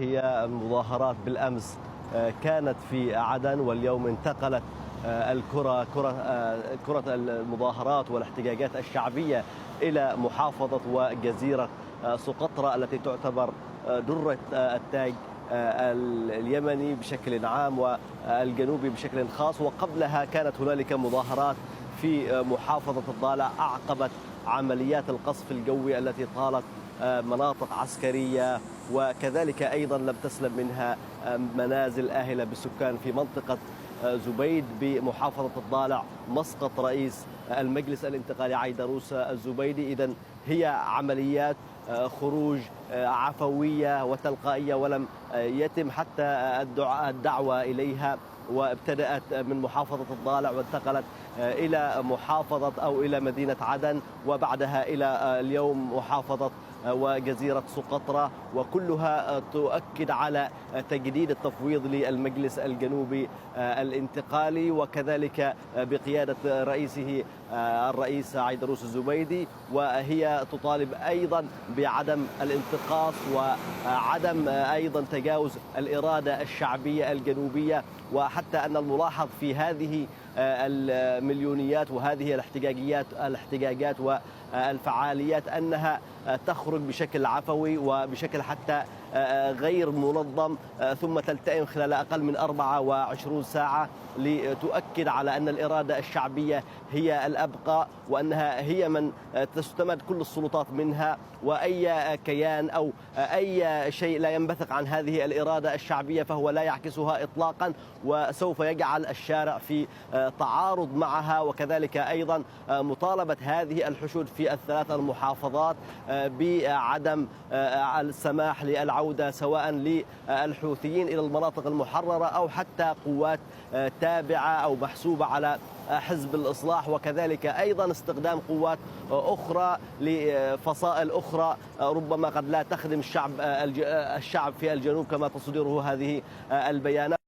هي المظاهرات بالأمس كانت في عدن، واليوم انتقلت كرة المظاهرات والاحتجاجات الشعبية إلى محافظة وجزيرة سقطرى التي تعتبر درة التاج اليمني بشكل عام والجنوبي بشكل خاص. وقبلها كانت هنالك مظاهرات في محافظة الضالع أعقبت عمليات القصف الجوي التي طالت مناطق عسكرية، وكذلك أيضا لم تسلم منها منازل آهلة بالسكان في منطقة زبيد بمحافظة الضالع مسقط رئيس المجلس الانتقالي عيدروس الزبيدي. إذن هي عمليات خروج عفوية وتلقائية ولم يتم حتى الدعوة إليها، وابتدأت من محافظة الضالع وانتقلت إلى محافظة أو إلى مدينة عدن، وبعدها إلى اليوم محافظة وجزيرة سقطرى، وكلها تؤكد على تجديد التفويض للمجلس الجنوبي الانتقالي، وكذلك بقيادة رئيسه الرئيس عيدروس الزبيدي. وهي تطالب أيضا بعدم الانتقاص وعدم أيضا تجاوز الإرادة الشعبية الجنوبية، وحتى أن الملاحظ في هذه المليونيات وهذه الاحتجاجات والفعاليات أنها تخرج بشكل عفوي وبشكل حتى غير منظم، ثم تلتئم خلال أقل من 24 ساعة لتؤكد على أن الإرادة الشعبية هي الأبقى، وأنها هي من تستمد كل السلطات منها، وأي كيان أو أي شيء لا ينبثق عن هذه الإرادة الشعبية فهو لا يعكسها إطلاقا، وسوف يجعل الشارع في تعارض معها. وكذلك أيضا مطالبة هذه الحشود في الثلاث المحافظات بعدم السماح للعودة سواء للحوثيين إلى المناطق المحررة أو حتى قوات تابعة أو محسوبة على حزب الإصلاح، وكذلك أيضا استخدام قوات أخرى لفصائل أخرى ربما قد لا تخدم الشعب في الجنوب كما تصدره هذه البيانات.